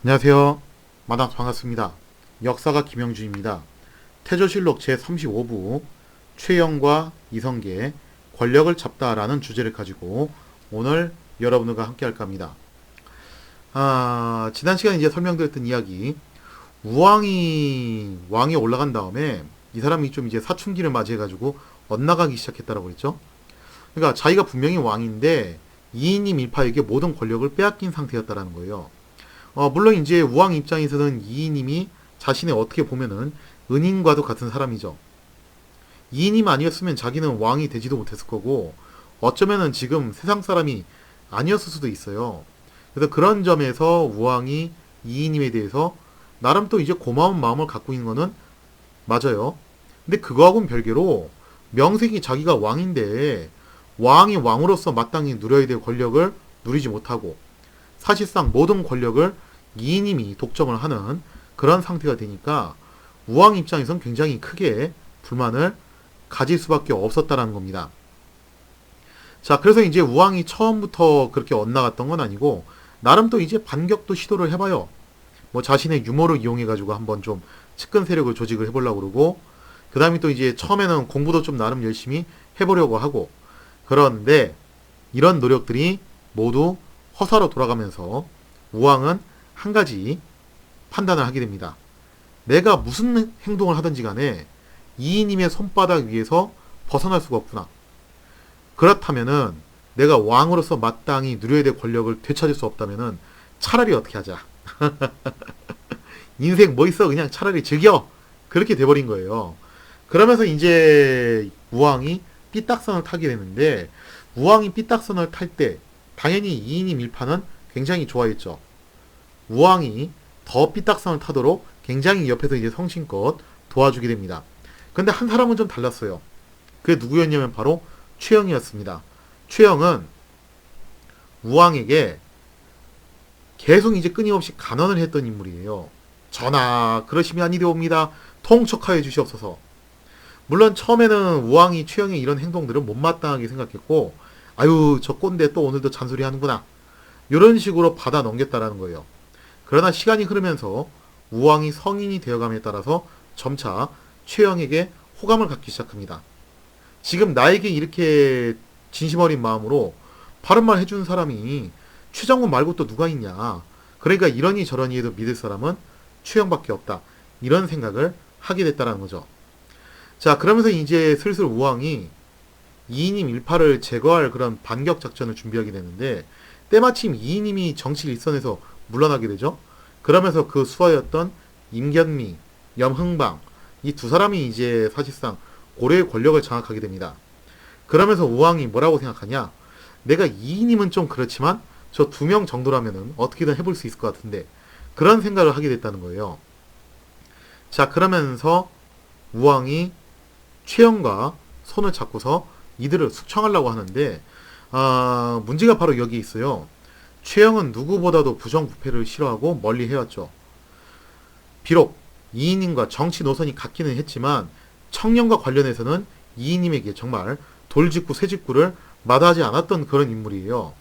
안녕하세요. 마당 반갑습니다. 역사가 김영준입니다. 태조실록 제35부 최영과 이성계 권력을 잡다라는 주제를 가지고 오늘 여러분들과 함께 할까 합니다. 지난 시간에 이제 설명드렸던 이야기, 왕이 올라간 다음에 이 사람이 좀 이제 사춘기를 맞이해가지고 엇나가기 시작했다라고 그랬죠. 그러니까 자기가 분명히 왕인데 이인임 일파에게 모든 권력을 빼앗긴 상태였다라는 거예요. 물론 이제 우왕 입장에서는 이인임이 자신의 어떻게 보면은 은인과도 같은 사람이죠. 이인임 아니었으면 자기는 왕이 되지도 못했을 거고 어쩌면은 지금 세상 사람이 아니었을 수도 있어요. 그래서 그런 점에서 우왕이 이인임에 대해서 나름 또 이제 고마운 마음을 갖고 있는 거는 맞아요. 근데 그거하고는 별개로 명색이 자기가 왕인데 왕이 왕으로서 마땅히 누려야 될 권력을 누리지 못하고 사실상 모든 권력을 이인임이 독점을 하는 그런 상태가 되니까 우왕 입장에선 굉장히 크게 불만을 가질 수밖에 없었다라는 겁니다. 자, 그래서 이제 우왕이 처음부터 그렇게 엇나갔던 건 아니고 나름 또 이제 반격도 시도를 해봐요. 뭐 자신의 유머를 이용해가지고 한번 좀 측근 세력을 조직을 해보려고 그러고 그 다음에 또 이제 처음에는 공부도 좀 나름 열심히 해보려고 하고 그런데 이런 노력들이 모두 허사로 돌아가면서 우왕은 한 가지 판단을 하게 됩니다. 내가 무슨 행동을 하든지 간에 이인임의 손바닥 위에서 벗어날 수가 없구나. 그렇다면은 내가 왕으로서 마땅히 누려야 될 권력을 되찾을 수 없다면은 차라리 어떻게 하자. 인생 뭐 있어 그냥 차라리 즐겨. 그렇게 돼버린 거예요. 그러면서 이제 우왕이 삐딱선을 타게 되는데 우왕이 삐딱선을 탈 때 당연히 이인임 일파는 굉장히 좋아했죠. 우왕이 더 삐딱선을 타도록 굉장히 옆에서 이제 성심껏 도와주게 됩니다. 근데 한 사람은 좀 달랐어요. 그게 누구였냐면 바로 최영이었습니다. 최영은 우왕에게 계속 이제 끊임없이 간언을 했던 인물이에요. 전하 그러시면 아니되옵니다. 통촉하여 주시옵소서. 물론 처음에는 우왕이 최영의 이런 행동들을 못마땅하게 생각했고 아유 저 꼰대 또 오늘도 잔소리 하는구나 이런 식으로 받아 넘겼다라는 거예요. 그러나 시간이 흐르면서 우왕이 성인이 되어감에 따라서 점차 최영에게 호감을 갖기 시작합니다. 지금 나에게 이렇게 진심 어린 마음으로 바른 말 해주는 사람이 최정훈 말고 또 누가 있냐. 그러니까 이러니 저러니 해도 믿을 사람은 최영밖에 없다. 이런 생각을 하게 됐다라는 거죠. 자, 그러면서 이제 슬슬 우왕이 이인임 일파를 제거할 그런 반격 작전을 준비하게 되는데 때마침 이인임이 정치 일선에서 물러나게 되죠. 그러면서 그 수하였던 임견미, 염흥방 이 두 사람이 이제 사실상 고려의 권력을 장악하게 됩니다. 그러면서 우왕이 뭐라고 생각하냐? 내가 이인임은 좀 그렇지만 저 두 명 정도라면은 어떻게든 해볼 수 있을 것 같은데 그런 생각을 하게 됐다는 거예요. 자, 그러면서 우왕이 최영과 손을 잡고서 이들을 숙청하려고 하는데 문제가 바로 여기 있어요. 최영은 누구보다도 부정부패를 싫어하고 멀리 해왔죠. 비록 이인임과 정치 노선이 같기는 했지만 청년과 관련해서는 이인임에게 정말 돌직구 새직구를 마다하지 않았던 그런 인물이에요.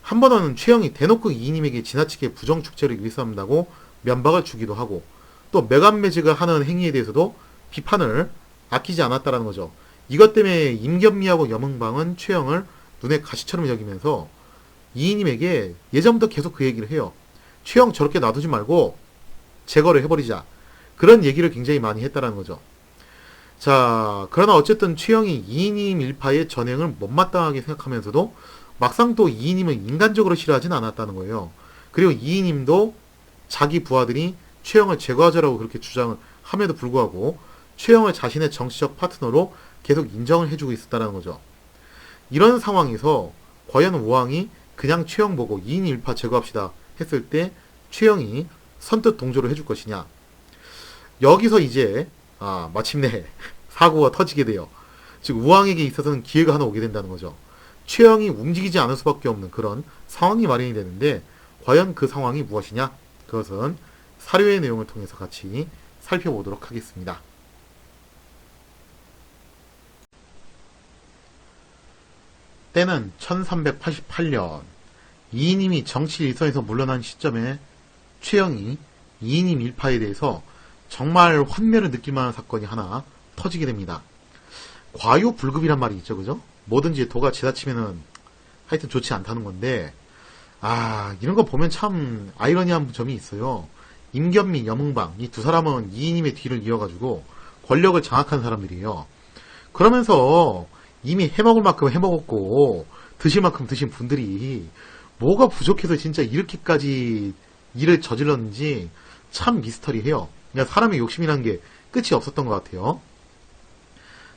한 번은 최영이 대놓고 이인임에게 지나치게 부정축제를 일삼는다고 면박을 주기도 하고 또 매간매직을 하는 행위에 대해서도 비판을 아끼지 않았다라는 거죠. 이것 때문에 임견미하고 염흥방은 최영을 눈에 가시처럼 여기면서 이인임에게 예전부터 계속 그 얘기를 해요. 최영 저렇게 놔두지 말고 제거를 해버리자. 그런 얘기를 굉장히 많이 했다라는 거죠. 자, 그러나 어쨌든 최영이 이인임 일파의 전행을 못마땅하게 생각하면서도 막상 또 이인임을 인간적으로 싫어하진 않았다는 거예요. 그리고 이인임도 자기 부하들이 최영을 제거하자라고 그렇게 주장을 함에도 불구하고 최영을 자신의 정치적 파트너로 계속 인정을 해주고 있었다는 거죠. 이런 상황에서 과연 우왕이 그냥 최영 보고 2인 1파 제거합시다 했을 때 최영이 선뜻 동조를 해줄 것이냐. 여기서 이제 마침내 사고가 터지게 돼요. 즉 우왕에게 있어서는 기회가 하나 오게 된다는 거죠. 최영이 움직이지 않을 수밖에 없는 그런 상황이 마련이 되는데 과연 그 상황이 무엇이냐? 그것은 사료의 내용을 통해서 같이 살펴보도록 하겠습니다. 때는 1388년 이인임이 정치 일선에서 물러난 시점에 최영이 이인임 일파에 대해서 정말 환멸을 느낄 만한 사건이 하나 터지게 됩니다. 과유불급이란 말이 있죠, 그죠? 뭐든지 도가 지나치면은 하여튼 좋지 않다는 건데, 이런 거 보면 참 아이러니한 점이 있어요. 임견미, 여몽방, 이 두 사람은 이인임의 뒤를 이어가지고 권력을 장악한 사람들이에요. 그러면서 이미 해먹을 만큼 해먹었고, 드실 만큼 드신 분들이 뭐가 부족해서 진짜 이렇게까지 일을 저질렀는지 참 미스터리해요. 그냥 사람의 욕심이란 게 끝이 없었던 것 같아요.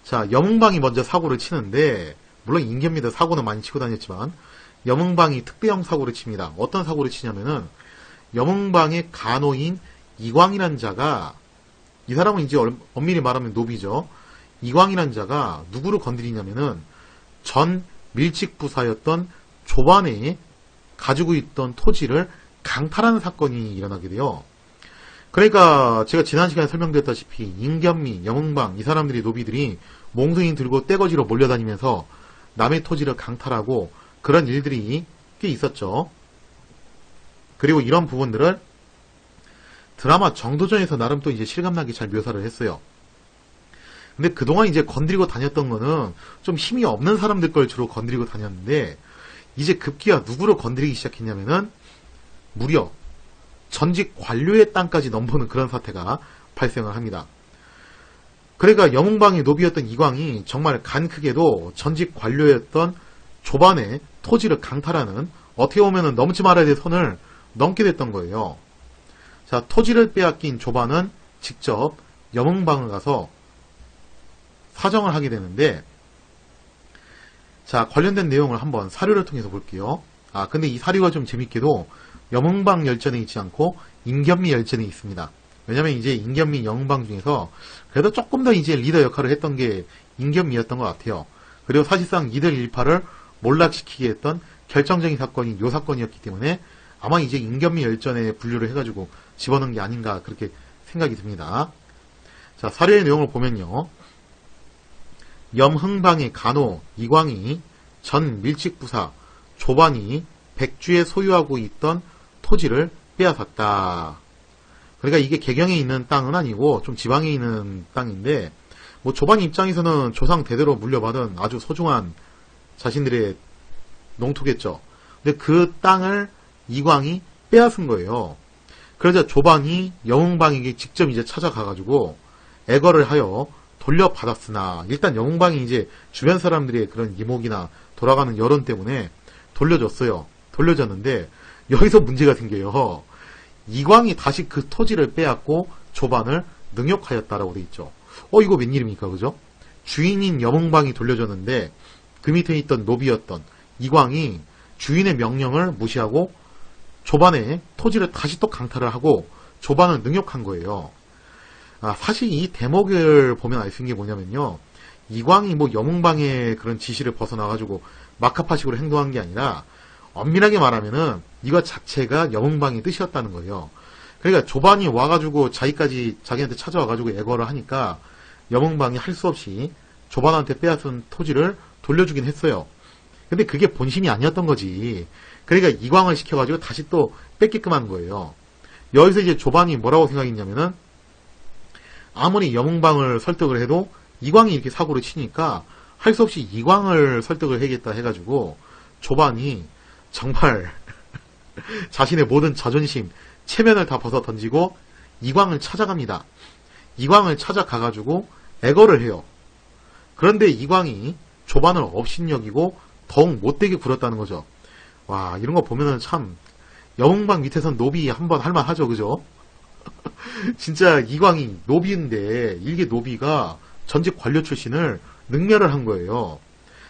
자, 여몽방이 먼저 사고를 치는데, 물론 임견미도 사고는 많이 치고 다녔지만, 여몽방이 특대형 사고를 칩니다. 어떤 사고를 치냐면은, 여몽방의 간호인 이광이란 자가, 이 사람은 이제 엄밀히 말하면 노비죠. 이광이란 자가 누구를 건드리냐면은, 전 밀직부사였던 조반에 가지고 있던 토지를 강탈하는 사건이 일어나게 돼요. 그러니까 제가 지난 시간에 설명드렸다시피 임견미, 여몽방 이 사람들이 노비들이 몽둥이 들고 떼거지로 몰려다니면서 남의 토지를 강탈하고 그런 일들이 꽤 있었죠. 그리고 이런 부분들을 드라마 정도전에서 나름 또 이제 실감나게 잘 묘사를 했어요. 근데 그동안 이제 건드리고 다녔던 거는 좀 힘이 없는 사람들 걸 주로 건드리고 다녔는데, 이제 급기야 누구를 건드리기 시작했냐면은 무려 전직 관료의 땅까지 넘보는 그런 사태가 발생을 합니다. 그러니까 여몽방의 노비였던 이광이 정말 간 크게도 전직 관료였던 조반의 토지를 강탈하는, 어떻게 보면은 넘지 말아야 될 선을 넘게 됐던 거예요. 자, 토지를 빼앗긴 조반은 직접 여몽방을 가서 사정을 하게 되는데, 자, 관련된 내용을 한번 사료를 통해서 볼게요. 근데 이 사료가 좀 재밌게도 여몽방 열전에 있지 않고 임견미 열전에 있습니다. 왜냐면 이제 임견미, 여몽방 중에서 그래도 조금 더 이제 리더 역할을 했던 게 임견미였던 것 같아요. 그리고 사실상 이들 일파를 몰락시키게 했던 결정적인 사건이 요 사건이었기 때문에 아마 이제 임견미 열전에 분류를 해가지고 집어넣은 게 아닌가 그렇게 생각이 듭니다. 자, 사료의 내용을 보면요. 염흥방의 간호 이광이 전 밀직부사 조반이 백주에 소유하고 있던 토지를 빼앗았다. 그러니까 이게 개경에 있는 땅은 아니고 좀 지방에 있는 땅인데, 뭐 조반 입장에서는 조상 대대로 물려받은 아주 소중한 자신들의 농토겠죠. 근데 그 땅을 이광이 빼앗은 거예요. 그러자 조반이 여몽방에게 직접 이제 찾아가가지고 애거를 하여 돌려받았으나, 일단 여몽방이 이제 주변 사람들의 그런 이목이나 돌아가는 여론 때문에 돌려줬어요. 돌려줬는데 여기서 문제가 생겨요. 이광이 다시 그 토지를 빼앗고 조반을 능욕하였다라고 돼 있죠. 이거 웬일입니까, 그죠? 주인인 여몽방이 돌려줬는데 그 밑에 있던 노비였던 이광이 주인의 명령을 무시하고 조반의 토지를 다시 또 강탈을 하고 조반을 능욕한 거예요. 사실 이 대목을 보면 알 수 있는 게 뭐냐면요. 이광이 뭐 여몽방의 그런 지시를 벗어나가지고 막하파식으로 행동한 게 아니라, 엄밀하게 말하면은 이거 자체가 여몽방의 뜻이었다는 거예요. 그러니까 조반이 와가지고 자기한테 찾아와가지고 애거를 하니까 여몽방이 할 수 없이 조반한테 빼앗은 토지를 돌려주긴 했어요. 근데 그게 본심이 아니었던 거지. 그러니까 이광을 시켜가지고 다시 또 뺏게끔 한 거예요. 여기서 이제 조반이 뭐라고 생각했냐면은, 아무리 여몽방을 설득을 해도 이광이 이렇게 사고를 치니까 할 수 없이 이광을 설득을 해야겠다 해가지고 조반이 정말 자신의 모든 자존심, 체면을 다 벗어 던지고 이광을 찾아갑니다. 이광을 찾아가가지고 애거를 해요. 그런데 이광이 조반을 업신여기고 더욱 못되게 굴었다는 거죠. 와, 이런 거 보면은 참 여몽방 밑에선 노비 한번 할만하죠, 그죠? 진짜 이광이 노비인데 일개 노비가 전직 관료 출신을 능멸을 한 거예요.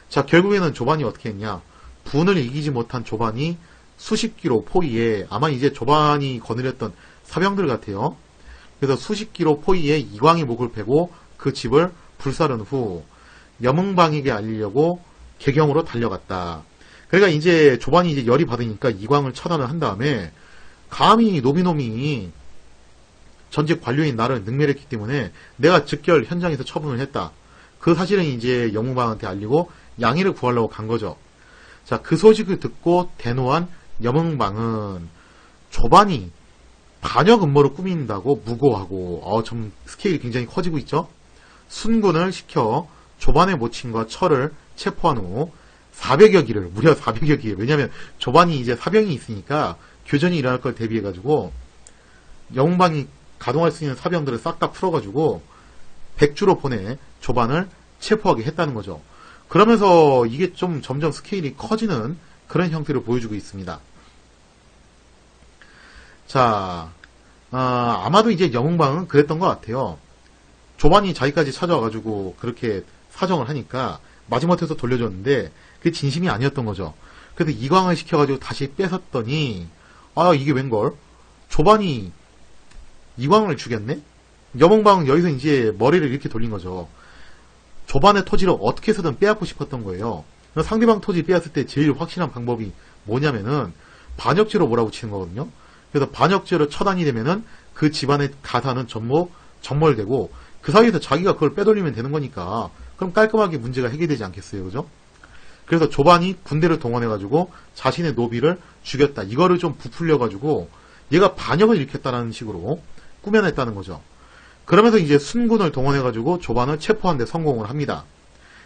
자, 결국에는 조반이 어떻게 했냐? 분을 이기지 못한 조반이 수십 킬로 포위에, 아마 이제 조반이 거느렸던 사병들 같아요. 그래서 수십 킬로 포위에 이광의 목을 베고 그 집을 불사른 후 여몽방에게 알리려고 개경으로 달려갔다. 그러니까 이제 조반이 이제 열이 받으니까 이광을 처단을 한 다음에, 감히 노비놈이 전직 관료인 나를 능멸했기 때문에 내가 즉결 현장에서 처분을 했다. 그 사실은 이제 여몽방한테 알리고 양해를 구하려고 간 거죠. 자, 그 소식을 듣고 대노한 여몽방은 조반이 반역 음모를 꾸민다고 무고하고 좀 스케일이 굉장히 커지고 있죠. 순군을 시켜 조반의 모친과 철을 체포한 후 400여 기를 무려 400여 기, 왜냐하면 조반이 이제 사병이 있으니까 교전이 일어날 걸 대비해가지고 영웅방이 가동할 수 있는 사병들을 싹 다 풀어가지고 백주로 보내 조반을 체포하게 했다는 거죠. 그러면서 이게 좀 점점 스케일이 커지는 그런 형태를 보여주고 있습니다. 자, 아마도 이제 영웅방은 그랬던 것 같아요. 조반이 자기까지 찾아와가지고 그렇게 사정을 하니까 마지못해서 돌려줬는데 그게 진심이 아니었던 거죠. 그래서 이광을 시켜가지고 다시 뺏었더니 이게 웬걸? 조반이 이광을 죽였네? 영웅방은 여기서 이제 머리를 이렇게 돌린 거죠. 조반의 토지를 어떻게 해서든 빼앗고 싶었던 거예요. 상대방 토지 빼앗을 때 제일 확실한 방법이 뭐냐면은 반역죄로 몰아붙이는 거거든요. 그래서 반역죄로 처단이 되면은 그 집안의 가사는 전부 정몰되고 그 사이에서 자기가 그걸 빼돌리면 되는 거니까 그럼 깔끔하게 문제가 해결되지 않겠어요, 그죠? 그래서 조반이 군대를 동원해가지고 자신의 노비를 죽였다. 이거를 좀 부풀려가지고 얘가 반역을 일으켰다는 식으로 꾸며냈다는 거죠. 그러면서 이제 순군을 동원해가지고 조반을 체포하는 데 성공을 합니다.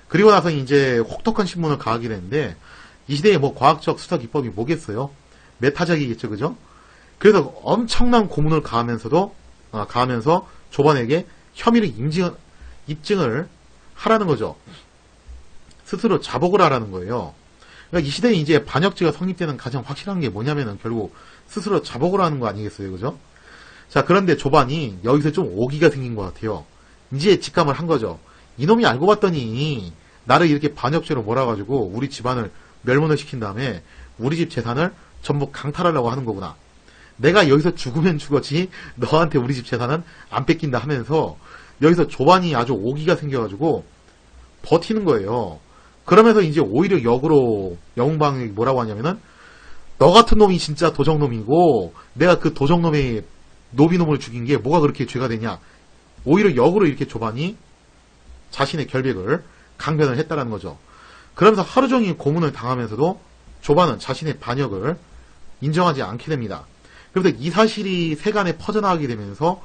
그리고 나서 이제 혹독한 신문을 가하게 되는데 이 시대에 뭐 과학적 수사 기법이 뭐겠어요? 메타작이겠죠, 그죠? 그래서 엄청난 고문을 가하면서 조반에게 혐의를 입증을 하라는 거죠. 스스로 자복을 하라는 거예요. 그러니까 이 시대에 이제 반역죄가 성립되는 가장 확실한 게 뭐냐면은 결국 스스로 자복을 하는 거 아니겠어요, 그죠? 자, 그런데 조반이 여기서 좀 오기가 생긴 것 같아요. 이제 직감을 한 거죠. 이놈이 알고 봤더니 나를 이렇게 반역죄로 몰아가지고 우리 집안을 멸문을 시킨 다음에 우리 집 재산을 전부 강탈하려고 하는 거구나. 내가 여기서 죽으면 죽었지 너한테 우리 집 재산은 안 뺏긴다 하면서 여기서 조반이 아주 오기가 생겨가지고 버티는 거예요. 그러면서 이제 오히려 역으로 영웅방이 뭐라고 하냐면은 너 같은 놈이 진짜 도적놈이고 내가 그 도적놈의 노비놈을 죽인 게 뭐가 그렇게 죄가 되냐. 오히려 역으로 이렇게 조반이 자신의 결백을 강변을 했다라는 거죠. 그러면서 하루 종일 고문을 당하면서도 조반은 자신의 반역을 인정하지 않게 됩니다. 그래서 이 사실이 세간에 퍼져나가게 되면서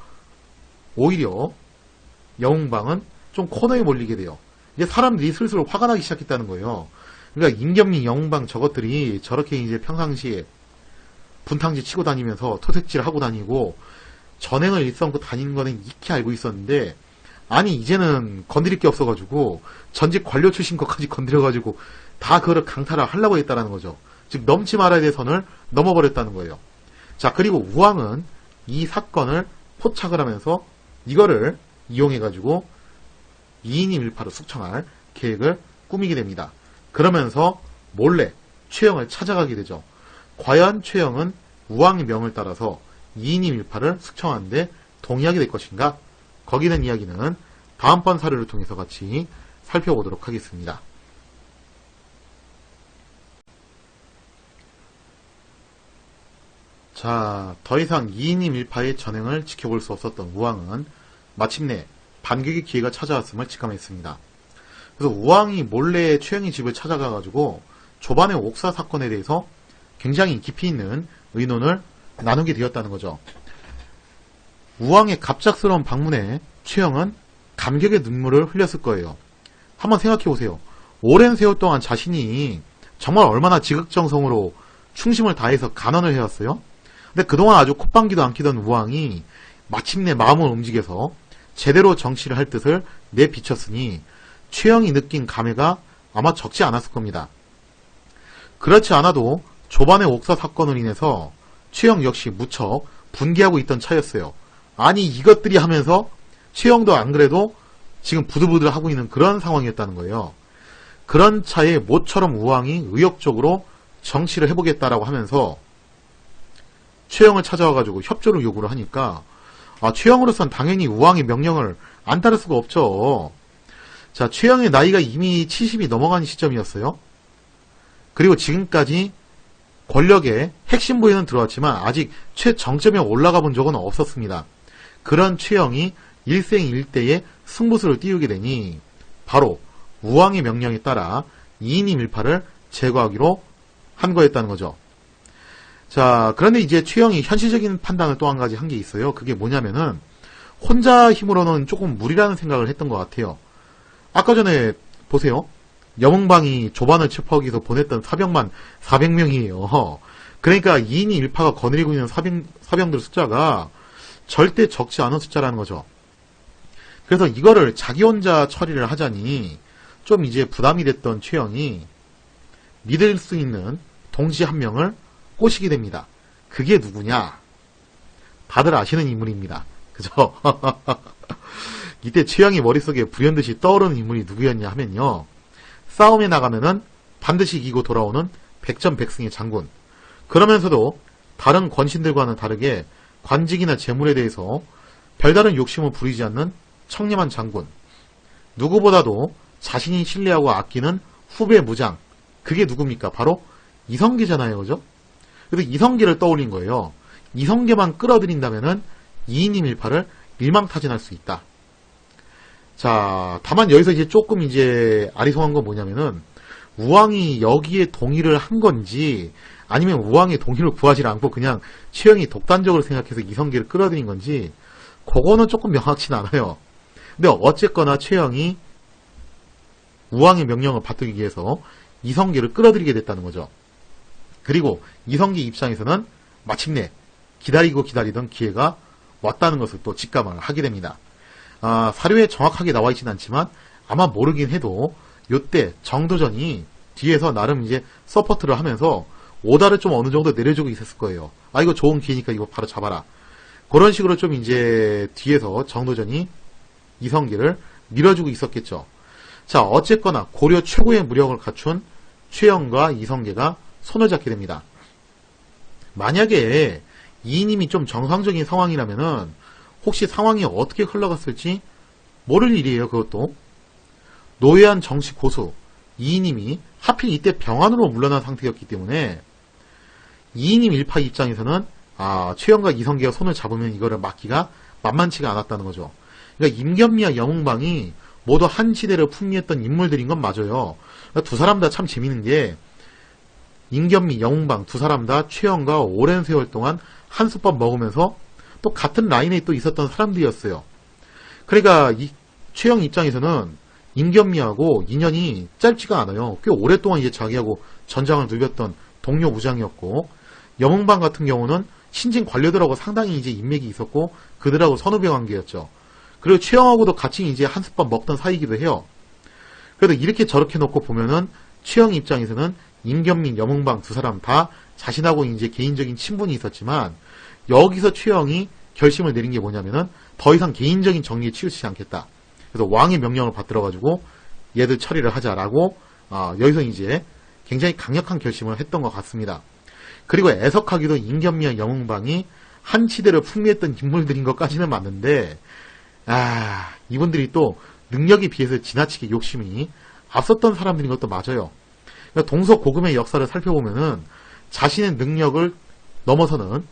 오히려 영웅방은 좀 코너에 몰리게 돼요. 이제 사람들이 슬슬 화가 나기 시작했다는 거예요. 그러니까 임경민, 영웅방 저것들이 저렇게 이제 평상시에 분탕지 치고 다니면서 토색질 하고 다니고 전행을 일삼고 다니는 거는 익히 알고 있었는데 아니 이제는 건드릴 게 없어가지고 전직 관료 출신 것까지 건드려가지고 다 그거를 강탈을 하려고 했다라는 거죠. 즉 넘지 말아야 될 선을 넘어버렸다는 거예요. 자, 그리고 우왕은 이 사건을 포착을 하면서 이거를 이용해가지고 2인 1파로 숙청할 계획을 꾸미게 됩니다. 그러면서 몰래 최영을 찾아가게 되죠. 과연 최영은 우왕의 명을 따라서 2인 1파를 숙청하는데 동의하게 될 것인가? 거기는 이야기는 다음번 사례를 통해서 같이 살펴보도록 하겠습니다. 자, 더 이상 2인 1파의 전횡을 지켜볼 수 없었던 우왕은 마침내 반격의 기회가 찾아왔음을 직감했습니다. 그래서 우왕이 몰래 최영의 집을 찾아가가지고 조반의 옥사 사건에 대해서 굉장히 깊이 있는 의논을 나누게 되었다는 거죠. 우왕의 갑작스러운 방문에 최영은 감격의 눈물을 흘렸을 거예요. 한번 생각해보세요. 오랜 세월 동안 자신이 정말 얼마나 지극정성으로 충심을 다해서 간언을 해왔어요. 근데 그동안 아주 콧방귀도 안 끼던 우왕이 마침내 마음을 움직여서 제대로 정치를 할 뜻을 내비쳤으니 최영이 느낀 감회가 아마 적지 않았을 겁니다. 그렇지 않아도 조반의 옥사 사건으로 인해서 최영 역시 무척 분개하고 있던 차였어요. 아니 이것들이 하면서 최영도 안 그래도 지금 부들부들 하고 있는 그런 상황이었다는 거예요. 그런 차에 모처럼 우왕이 의욕적으로 정치를 해보겠다라고 하면서 최영을 찾아와가지고 협조를 요구를 하니까 최영으로선 당연히 우왕의 명령을 안 따를 수가 없죠. 자, 최영의 나이가 이미 70이 넘어간 시점이었어요. 그리고 지금까지 권력의 핵심 부에는 들어왔지만 아직 최정점에 올라가 본 적은 없었습니다. 그런 최영이 일생일대의 승부수를 띄우게 되니 바로 우왕의 명령에 따라 2인 1파를 제거하기로 한 거였다는 거죠. 자, 그런데 이제 최영이 현실적인 판단을 또 한 가지 한 게 있어요. 그게 뭐냐면은 혼자 힘으로는 조금 무리라는 생각을 했던 것 같아요. 아까 전에 보세요. 영웅방이 조반을 체포하기 위해서 보냈던 사병만 400명이에요. 그러니까 2인이 1파가 거느리고 있는 사병들 숫자가 절대 적지 않은 숫자라는 거죠. 그래서 이거를 자기 혼자 처리를 하자니 좀 이제 부담이 됐던 최영이 믿을 수 있는 동지 한 명을 꼬시게 됩니다. 그게 누구냐? 다들 아시는 인물입니다. 그죠? 이때 최영이 머릿속에 불현듯이 떠오르는 인물이 누구였냐 하면요. 싸움에 나가면은 반드시 이기고 돌아오는 백전백승의 장군. 그러면서도 다른 권신들과는 다르게 관직이나 재물에 대해서 별다른 욕심을 부리지 않는 청렴한 장군. 누구보다도 자신이 신뢰하고 아끼는 후배 무장. 그게 누굽니까? 바로 이성계잖아요. 그죠? 그래서 이성계를 떠올린 거예요. 이성계만 끌어들인다면은 2인임 1파를 일망타진할 수 있다. 자, 다만 여기서 이제 조금 이제 아리송한 건 뭐냐면은 우왕이 여기에 동의를 한 건지 아니면 우왕의 동의를 구하지 않고 그냥 최영이 독단적으로 생각해서 이성계를 끌어들인 건지 그거는 조금 명확치는 않아요. 근데 어쨌거나 최영이 우왕의 명령을 받들기 위해서 이성계를 끌어들이게 됐다는 거죠. 그리고 이성계 입장에서는 마침내 기다리고 기다리던 기회가 왔다는 것을 또 직감을 하게 됩니다. 사료에 정확하게 나와 있지는 않지만 아마 모르긴 해도 요때 정도전이 뒤에서 나름 이제 서포트를 하면서 오다를 좀 어느 정도 내려주고 있었을 거예요. 이거 좋은 기회니까 이거 바로 잡아라. 그런 식으로 좀 이제 뒤에서 정도전이 이성계를 밀어주고 있었겠죠. 자, 어쨌거나 고려 최고의 무력을 갖춘 최영과 이성계가 손을 잡게 됩니다. 만약에 이인임이 좀 정상적인 상황이라면은 혹시 상황이 어떻게 흘러갔을지 모를 일이에요. 그것도 노예한 정치 고수 이인임이 하필 이때 병환으로 물러난 상태였기 때문에 이인임 1파 입장에서는 최영과 이성계가 손을 잡으면 이거를 막기가 만만치가 않았다는 거죠. 그러니까 임견미와 영웅방이 모두 한 시대를 풍미했던 인물들인 건 맞아요. 그러니까 두 사람 다 참 재밌는 게 임견미, 영웅방 두 사람 다 최영과 오랜 세월 동안 한솥밥 먹으면서 또 같은 라인에 또 있었던 사람들이었어요. 그러니까 이 최영 입장에서는 임견미하고 인연이 짧지가 않아요. 꽤 오랫동안 이제 자기하고 전장을 누볐던 동료 무장이었고, 영웅방 같은 경우는 신진 관료들하고 상당히 이제 인맥이 있었고 그들하고 선후배 관계였죠. 그리고 최영하고도 같이 이제 한솥밥 먹던 사이기도 해요. 그래도 이렇게 저렇게 놓고 보면은 최영 입장에서는 임견민, 영웅방 두 사람 다 자신하고 이제 개인적인 친분이 있었지만 여기서 최영이 결심을 내린 게 뭐냐면은 더 이상 개인적인 정리에 치우치지 않겠다. 그래서 왕의 명령을 받들어가지고 얘들 처리를 하자라고 여기서 이제 굉장히 강력한 결심을 했던 것 같습니다. 그리고 애석하기도 임견미와 영웅방이 한 시대를 풍미했던 인물들인 것까지는 맞는데 이분들이 또 능력에 비해서 지나치게 욕심이 앞섰던 사람들인 것도 맞아요. 그러니까 동서고금의 역사를 살펴보면은 자신의 능력을 넘어서는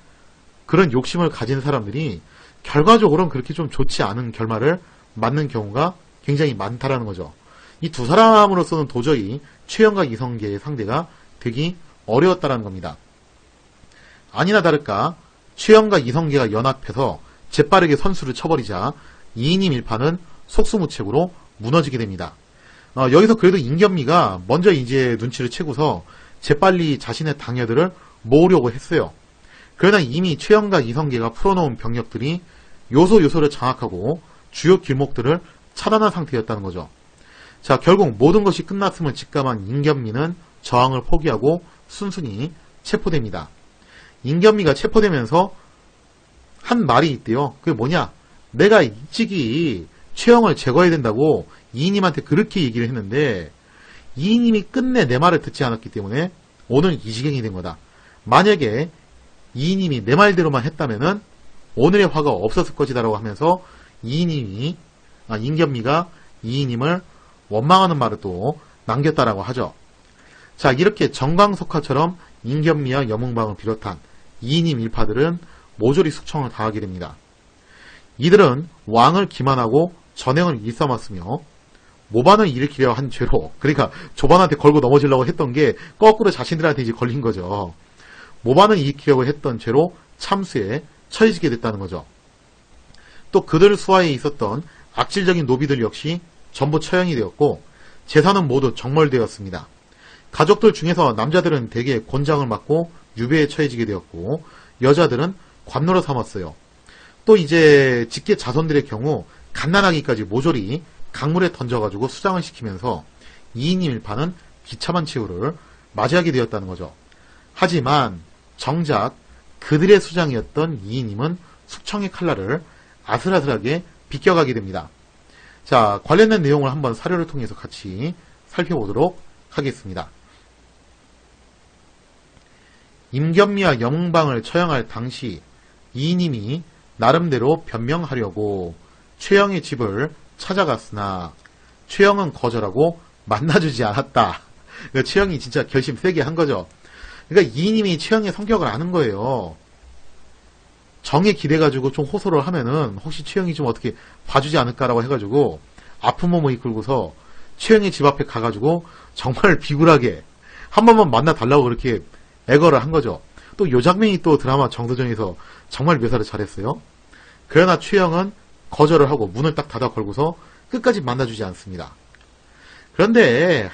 그런 욕심을 가진 사람들이 결과적으로는 그렇게 좀 좋지 않은 결말을 맞는 경우가 굉장히 많다라는 거죠. 이 두 사람으로서는 도저히 최영과 이성계의 상대가 되기 어려웠다라는 겁니다. 아니나 다를까 최영과 이성계가 연합해서 재빠르게 선수를 쳐버리자 2인임 1파는 속수무책으로 무너지게 됩니다. 여기서 그래도 임견미가 먼저 이제 눈치를 채고서 재빨리 자신의 당녀들을 모으려고 했어요. 그러나 이미 최영과 이성계가 풀어놓은 병력들이 요소요소를 장악하고 주요 길목들을 차단한 상태였다는 거죠. 자, 결국 모든 것이 끝났음을 직감한 임견미는 저항을 포기하고 순순히 체포됩니다. 임견미가 체포되면서 한 말이 있대요. 그게 뭐냐? 내가 일찍이 최영을 제거해야 된다고 이인임한테 그렇게 얘기를 했는데 이인임이 끝내 내 말을 듣지 않았기 때문에 오늘 이 지경이 된 거다. 만약에 이인임이 내 말대로만 했다면은 오늘의 화가 없었을 것이다라고 하면서 임견미가 이인임을 원망하는 말을 또 남겼다라고 하죠. 자, 이렇게 정광석화처럼 임견미와 영웅방을 비롯한 이인임 일파들은 모조리 숙청을 당하게 됩니다. 이들은 왕을 기만하고 전행을 일삼았으며 모반을 일으키려 한 죄로, 그러니까 조반한테 걸고 넘어지려고 했던 게 거꾸로 자신들한테 이제 걸린 거죠. 모반을 일으키려고 했던 죄로 참수에 처해지게 됐다는 거죠. 또 그들 수하에 있었던 악질적인 노비들 역시 전부 처형이 되었고 재산은 모두 정몰되었습니다. 가족들 중에서 남자들은 대개 곤장을 맞고 유배에 처해지게 되었고 여자들은 관노로 삼았어요. 또 이제 직계 자손들의 경우 갓난아기까지 모조리 강물에 던져가지고 수장을 시키면서 2인 1파는 비참한 최후를 맞이하게 되었다는 거죠. 하지만 정작 그들의 수장이었던 2인님은 숙청의 칼날을 아슬아슬하게 비껴가게 됩니다. 자, 관련된 내용을 한번 사료를 통해서 같이 살펴보도록 하겠습니다. 임견미와 영웅방을 처형할 당시 2인님이 나름대로 변명하려고 최영의 집을 찾아갔으나 최영은 거절하고 만나주지 않았다. 그러니까 최영이 진짜 결심 세게 한 거죠. 그러니까 2인님이 최영의 성격을 아는 거예요. 정에 기대가지고 좀 호소를 하면은 혹시 최영이 좀 어떻게 봐주지 않을까라고 해가지고 아픈 몸을 이끌고서 최영의 집 앞에 가가지고 정말 비굴하게 한 번만 만나달라고 그렇게 애걸을 한 거죠. 또 요 장면이 또 드라마 정도전에서 정말 묘사를 잘했어요. 그러나 최영은 거절을 하고 문을 딱 닫아 걸고서 끝까지 만나주지 않습니다. 그런데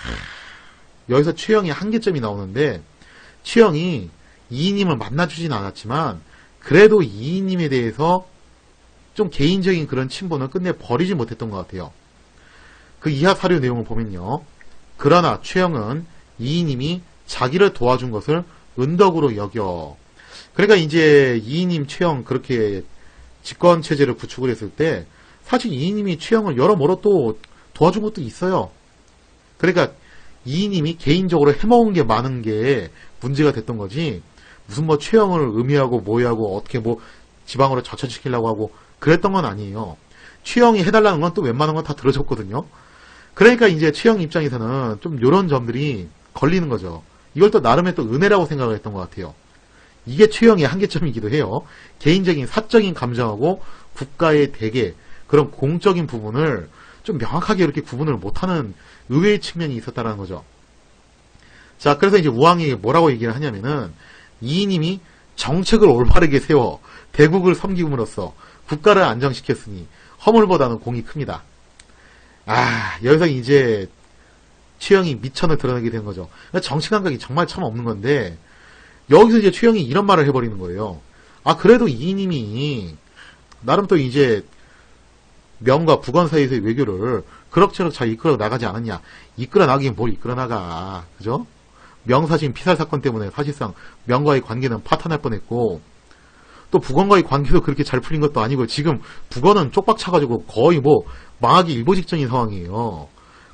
여기서 최영의 한계점이 나오는데 최영이 이인님을 만나주진 않았지만 그래도 이인님에 대해서 좀 개인적인 그런 친분을 끝내 버리지 못했던 것 같아요. 그 이하 사료 내용을 보면요. 그러나 최영은 이인님이 자기를 도와준 것을 은덕으로 여겨. 그러니까 이제 이인님 최영 그렇게 집권체제를 구축을 했을 때 사실 이인님이 최영을 여러모로 또 도와준 것도 있어요. 그러니까 이인님이 개인적으로 해먹은 게 많은 게 문제가 됐던 거지 무슨 뭐 최영을 의미하고 모의하고 어떻게 뭐 지방으로 저천시키려고 하고 그랬던 건 아니에요. 최영이 해달라는 건 또 웬만한 건 다 들어줬거든요. 그러니까 이제 최영 입장에서는 좀 요런 점들이 걸리는 거죠. 이걸 또 나름의 또 은혜라고 생각을 했던 것 같아요. 이게 최영의 한계점이기도 해요. 개인적인 사적인 감정하고 국가의 대계 그런 공적인 부분을 좀 명확하게 이렇게 구분을 못하는 의외의 측면이 있었다는 거죠. 자, 그래서 이제 우왕이 뭐라고 얘기를 하냐면은 이인님이 정책을 올바르게 세워 대국을 섬김으로써 국가를 안정시켰으니 허물보다는 공이 큽니다. 여기서 이제 최영이 미천을 드러내게 된 거죠. 정치 감각이 정말 참 없는 건데 여기서 이제 최영이 이런 말을 해버리는 거예요. 그래도 이인님이 나름 또 이제 명과 북원 사이에서의 외교를 그럭저럭 잘 이끌어 나가지 않았냐. 이끌어 나가긴 뭘 이끌어 나가. 그죠? 명사신 피살 사건 때문에 사실상 명과의 관계는 파탄날 뻔했고 또 북원과의 관계도 그렇게 잘 풀린 것도 아니고 지금 북원은 쪽박 차가지고 거의 뭐 망하기 일보 직전인 상황이에요.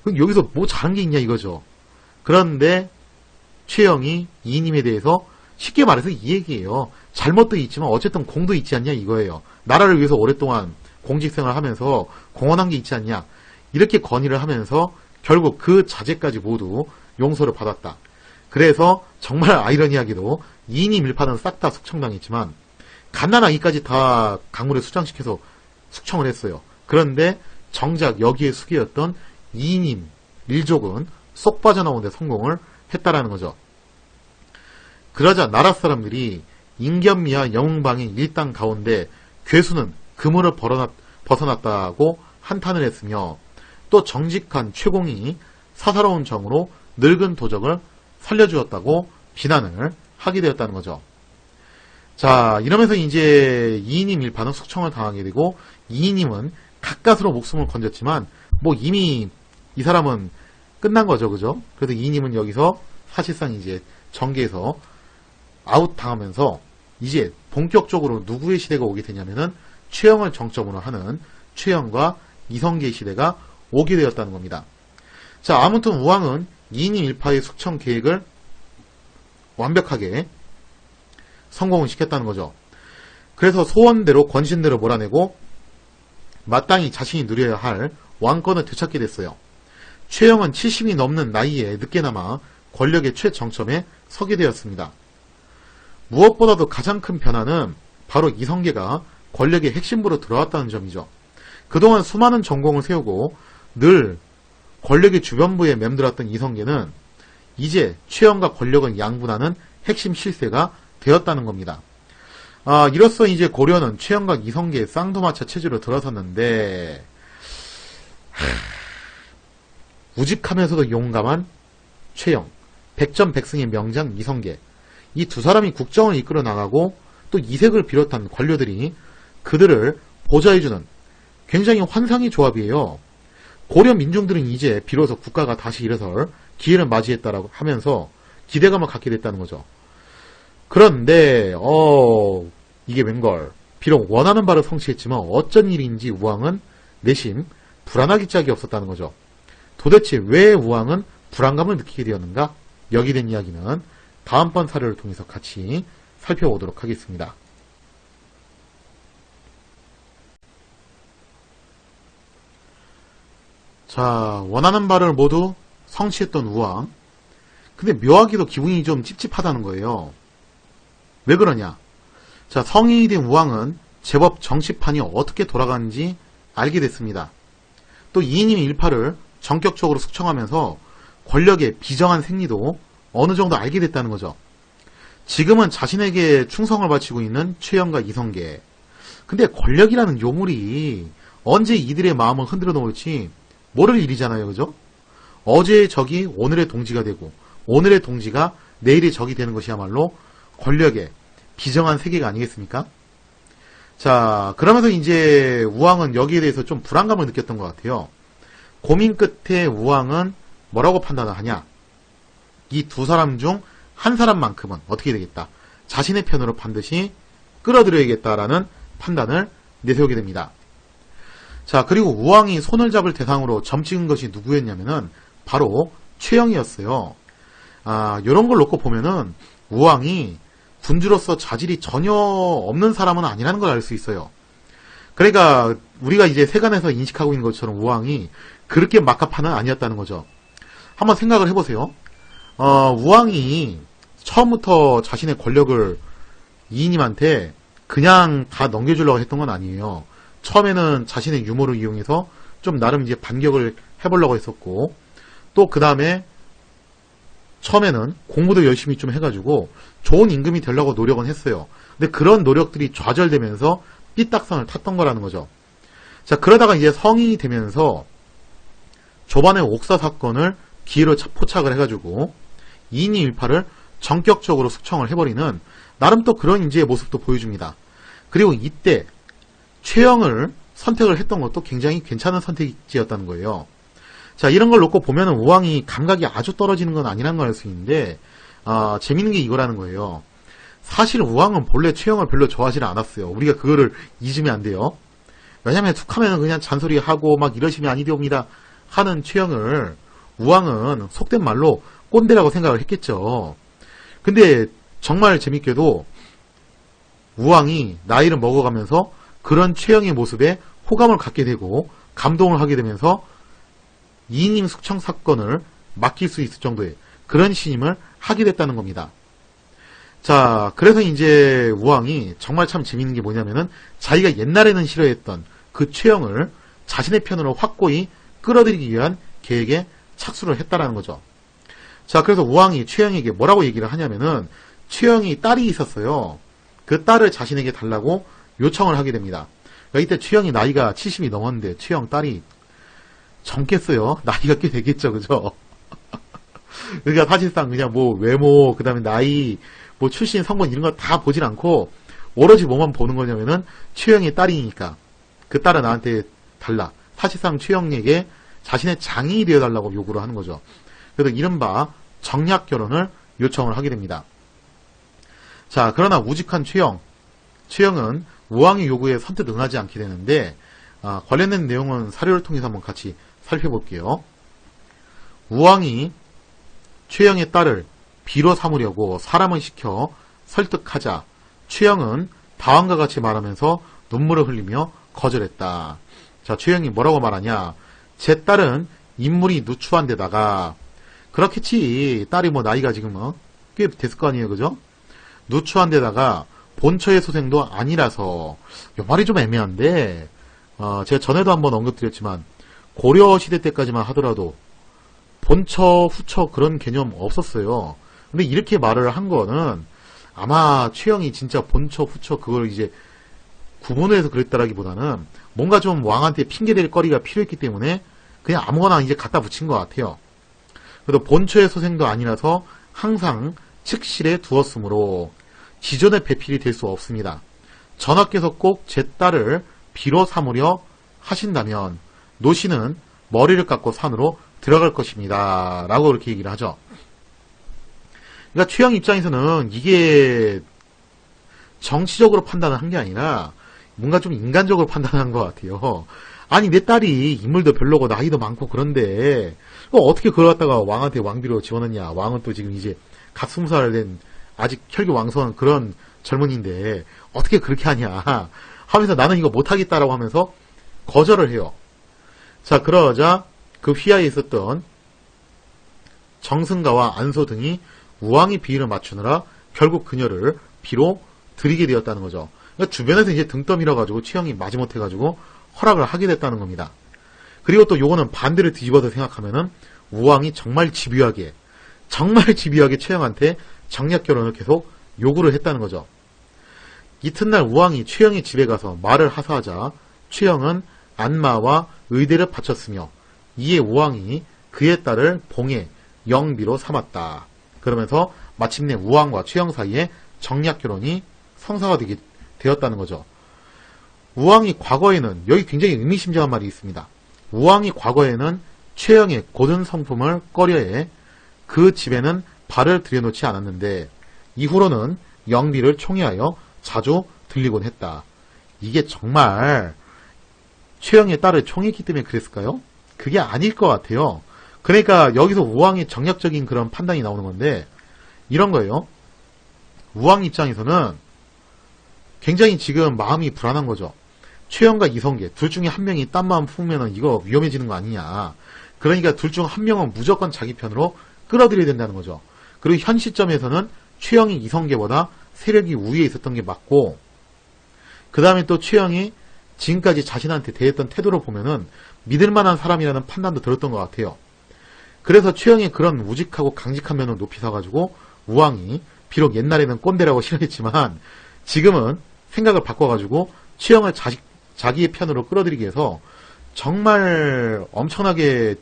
그럼 여기서 뭐 잘한 게 있냐 이거죠. 그런데 최영이 이인님에 대해서 쉽게 말해서 이 얘기예요. 잘못도 있지만 어쨌든 공도 있지 않냐 이거예요. 나라를 위해서 오랫동안 공직생활을 하면서 공헌한 게 있지 않냐. 이렇게 건의를 하면서 결국 그 자제까지 모두 용서를 받았다. 그래서 정말 아이러니하게도 이인님 일파는 싹 다 숙청당했지만 갓난아기까지 다 강물에 수장시켜서 숙청을 했어요. 그런데 정작 여기에 수기였던 이인님 일족은 쏙 빠져나온 데 성공을 했다라는 거죠. 그러자 나라 사람들이 임견미와 영웅방의 일당 가운데 괴수는 그물을 벗어났다고 한탄을 했으며 또 정직한 최공이 사사로운 정으로 늙은 도적을 살려주었다고 비난을 하게 되었다는 거죠. 자, 이러면서 이제 이인님 일파는 숙청을 당하게 되고 이인님은 가까스로 목숨을 건졌지만 뭐 이미 이 사람은 끝난 거죠. 그죠? 그래서 이인님은 여기서 사실상 이제 정계에서 아웃 당하면서 이제 본격적으로 누구의 시대가 오게 되냐면은 최영을 정점으로 하는 최영과 이성계의 시대가 오게 되었다는 겁니다. 자, 아무튼 우왕은 이인님 일파의 숙청 계획을 완벽하게 성공을 시켰다는 거죠. 그래서 소원대로 권신대로 몰아내고 마땅히 자신이 누려야 할 왕권을 되찾게 됐어요. 최영은 70이 넘는 나이에 늦게나마 권력의 최정점에 서게 되었습니다. 무엇보다도 가장 큰 변화는 바로 이성계가 권력의 핵심부로 들어왔다는 점이죠. 그동안 수많은 전공을 세우고 늘 권력의 주변부에 맴돌았던 이성계는 이제 최영과 권력을 양분하는 핵심 실세가 되었다는 겁니다. 이로써 이제 고려는 최영과 이성계의 쌍도마차 체제로 들어섰는데, 우직하면서도 용감한 최영, 백전백승의 명장 이성계, 이 두 사람이 국정을 이끌어 나가고 또 이색을 비롯한 관료들이 그들을 보좌해주는 굉장히 환상의 조합이에요. 고려 민중들은 이제 비로소 국가가 다시 일어설 기회를 맞이했다라고 하면서 기대감을 갖게 됐다는 거죠. 그런데 이게 웬걸, 비록 원하는 바를 성취했지만 어쩐 일인지 우왕은 내심 불안하기 짝이 없었다는 거죠. 도대체 왜 우왕은 불안감을 느끼게 되었는가? 여기 된 이야기는 다음번 사례를 통해서 같이 살펴보도록 하겠습니다. 자, 원하는 바를 모두 성취했던 우왕. 근데 묘하게도 기분이 좀 찝찝하다는 거예요. 왜 그러냐? 자, 성인이 된 우왕은 제법 정치판이 어떻게 돌아가는지 알게 됐습니다. 또 이인임의 일파를 전격적으로 숙청하면서 권력의 비정한 생리도 어느 정도 알게 됐다는 거죠. 지금은 자신에게 충성을 바치고 있는 최영과 이성계. 근데 권력이라는 요물이 언제 이들의 마음을 흔들어 놓을지 모를 일이잖아요. 그죠? 어제의 적이 오늘의 동지가 되고 오늘의 동지가 내일의 적이 되는 것이야말로 권력의 비정한 세계가 아니겠습니까? 자, 그러면서 이제 우왕은 여기에 대해서 좀 불안감을 느꼈던 것 같아요. 고민 끝에 우왕은 뭐라고 판단을 하냐? 이 두 사람 중 한 사람만큼은 어떻게 되겠다? 자신의 편으로 반드시 끌어들여야겠다라는 판단을 내세우게 됩니다. 자, 그리고 우왕이 손을 잡을 대상으로 점 찍은 것이 누구였냐면은 바로 최영이었어요. 요런 걸 놓고 보면은 우왕이 군주로서 자질이 전혀 없는 사람은 아니라는 걸 알 수 있어요. 그러니까 우리가 이제 세간에서 인식하고 있는 것처럼 우왕이 그렇게 막가파는 아니었다는 거죠. 한번 생각을 해보세요. 우왕이 처음부터 자신의 권력을 이인임한테 그냥 다 넘겨주려고 했던 건 아니에요. 처음에는 자신의 유머를 이용해서 좀 나름 이제 반격을 해보려고 했었고, 또 그 다음에 처음에는 공부도 열심히 좀 해가지고 좋은 임금이 되려고 노력은 했어요. 근데 그런 노력들이 좌절되면서 삐딱선을 탔던 거라는 거죠. 자, 그러다가 이제 성인이 되면서 조반의 옥사 사건을 기회로 포착을 해가지고 이인임 일파를 전격적으로 숙청을 해버리는 나름 또 그런 인재의 모습도 보여줍니다. 그리고 이때 최영을 선택을 했던 것도 굉장히 괜찮은 선택지였다는 거예요. 자, 이런 걸 놓고 보면은 우왕이 감각이 아주 떨어지는 건 아니라는 걸 알 수 있는데, 재밌는 게 이거라는 거예요. 사실 우왕은 본래 최영을 별로 좋아하지 않았어요. 우리가 그거를 잊으면 안 돼요. 왜냐면 툭하면 그냥 잔소리하고 막 이러시면 아니되옵니다 하는 최영을 우왕은 속된 말로 꼰대라고 생각을 했겠죠. 근데 정말 재밌게도 우왕이 나이를 먹어가면서 그런 최영의 모습에 호감을 갖게 되고 감동을 하게 되면서 이인임 숙청 사건을 맡길 수 있을 정도의 그런 신임을 하게 됐다는 겁니다. 자, 그래서 이제 우왕이 정말 참 재밌는 게 뭐냐면은 자기가 옛날에는 싫어했던 그 최영을 자신의 편으로 확고히 끌어들이기 위한 계획에 착수를 했다라는 거죠. 자, 그래서 우왕이 최영에게 뭐라고 얘기를 하냐면은 최영이 딸이 있었어요. 그 딸을 자신에게 달라고 요청을 하게 됩니다. 그러니까 이때 최영이 나이가 70이 넘었는데 최영 딸이 젊겠어요. 나이가 꽤 되겠죠, 그죠? 그러니까 사실상 그냥 뭐 외모, 그 다음에 나이, 뭐 출신, 성분 이런 거 다 보진 않고 오로지 뭐만 보는 거냐면은 최영의 딸이니까 그 딸은 나한테 달라. 사실상 최영에게 자신의 장인이 되어달라고 요구를 하는 거죠. 그래서 이른바 정략 결혼을 요청을 하게 됩니다. 자, 그러나 우직한 최영은 우왕의 요구에 선뜻 응하지 않게 되는데, 관련된 내용은 사료를 통해서 한번 같이 살펴볼게요. 우왕이 최영의 딸을 비로 삼으려고 사람을 시켜 설득하자 최영은 다음과 같이 말하면서 눈물을 흘리며 거절했다. 자, 최영이 뭐라고 말하냐? 제 딸은 인물이 누추한 데다가 그렇겠지. 딸이 뭐 나이가 지금 꽤 됐을 거 아니에요, 그죠? 누추한 데다가 본처의 소생도 아니라서 이 말이 좀 애매한데, 제가 전에도 한번 언급드렸지만 고려 시대 때까지만 하더라도 본처, 후처 그런 개념 없었어요. 근데 이렇게 말을 한 거는 아마 최영이 진짜 본처 후처 그걸 이제 구분을 해서 그랬다라기보다는 뭔가 좀 왕한테 핑계댈 거리가 필요했기 때문에 그냥 아무거나 이제 갖다 붙인 것 같아요. 그래도 본처의 소생도 아니라서 항상 측실에 두었으므로 기존의 배필이 될 수 없습니다. 전하께서 꼭 제 딸을 비로 삼으려 하신다면 노씨는 머리를 깎고 산으로 들어갈 것입니다. 라고 그렇게 얘기를 하죠. 그러니까 최영 입장에서는 이게 정치적으로 판단을 한 게 아니라 뭔가 좀 인간적으로 판단한 것 같아요. 아니 내 딸이 인물도 별로고 나이도 많고 그런데 어떻게 그걸 갖다가 왕한테 왕비로 집어넣냐. 왕은 또 지금 이제 갓 20살 된 아직 혈기왕성한 그런 젊은이인데 어떻게 그렇게 하냐 하면서 나는 이거 못하겠다라고 하면서 거절을 해요. 자, 그러자 그 휘하에 있었던 정승가와 안소 등이 우왕의 비위를 맞추느라 결국 그녀를 비로 들이게 되었다는 거죠. 그러니까 주변에서 이제 등 떠밀어가지고 최영이 마지못해가지고 허락을 하게 됐다는 겁니다. 그리고 또 요거는 반대를 뒤집어서 생각하면은 우왕이 정말 집요하게 최영한테 정략 결혼을 계속 요구를 했다는 거죠. 이튿날 우왕이 최영의 집에 가서 말을 하사하자 최영은 안마와 의대를 바쳤으며 이에 우왕이 그의 딸을 봉의 영비로 삼았다. 그러면서 마침내 우왕과 최영 사이에 정략 결혼이 성사가 되었다는 거죠. 우왕이 과거에는 여기 굉장히 의미심장한 말이 있습니다. 우왕이 과거에는 최영의 고든 성품을 꺼려해 그 집에는 발을 들여놓지 않았는데 이후로는 영비를 총애하여 자주 들리곤 했다. 이게 정말 최영의 딸을 총애했기 때문에 그랬을까요? 그게 아닐 것 같아요. 그러니까 여기서 우왕의 정략적인 그런 판단이 나오는 건데 이런 거예요. 우왕 입장에서는 굉장히 지금 마음이 불안한 거죠. 최영과 이성계 둘 중에 한 명이 딴 마음 품으면 이거 위험해지는 거 아니냐. 그러니까 둘 중 한 명은 무조건 자기 편으로 끌어들여야 된다는 거죠. 그리고 현 시점에서는 최영이 이성계보다 세력이 우위에 있었던 게 맞고 그 다음에 또 최영이 지금까지 자신한테 대했던 태도를 보면은 믿을 만한 사람이라는 판단도 들었던 것 같아요. 그래서 최영의 그런 우직하고 강직한 면을 높이 사가지고 우왕이 비록 옛날에는 꼰대라고 싫어했지만 지금은 생각을 바꿔가지고 최영을 자기의 편으로 끌어들이기 위해서 정말 엄청나게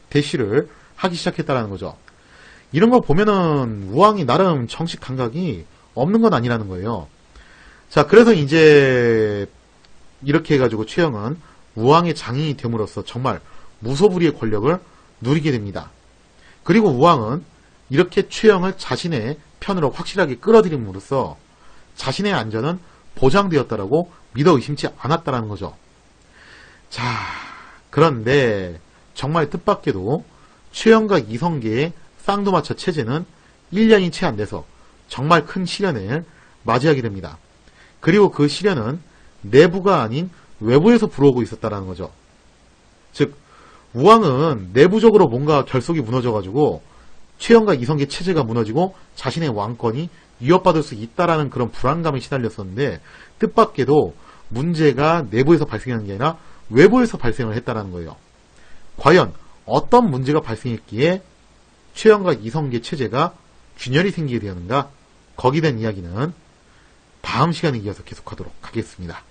대시를 하기 시작했다는 거죠. 이런 거 보면은 우왕이 나름 정식 감각이 없는 건 아니라는 거예요. 자, 그래서 이제 이렇게 해가지고 최영은 우왕의 장인이 됨으로써 정말 무소불위의 권력을 누리게 됩니다. 그리고 우왕은 이렇게 최영을 자신의 편으로 확실하게 끌어들임으로써 자신의 안전은 보장되었다라고 믿어 의심치 않았다라는 거죠. 자, 그런데 정말 뜻밖에도 최영과 이성계의 쌍두마차 체제는 1년이 채 안 돼서 정말 큰 시련을 맞이하게 됩니다. 그리고 그 시련은 내부가 아닌 외부에서 불어오고 있었다는 거죠. 즉 우왕은 내부적으로 뭔가 결속이 무너져가지고 최영과 이성계 체제가 무너지고 자신의 왕권이 위협받을 수 있다라는 그런 불안감에 시달렸었는데 뜻밖에도 문제가 내부에서 발생하는 게 아니라 외부에서 발생을 했다는 거예요. 과연 어떤 문제가 발생했기에 최영과 이성계 체제가 균열이 생기게 되었는가? 거기에 대한 이야기는 다음 시간에 이어서 계속하도록 하겠습니다.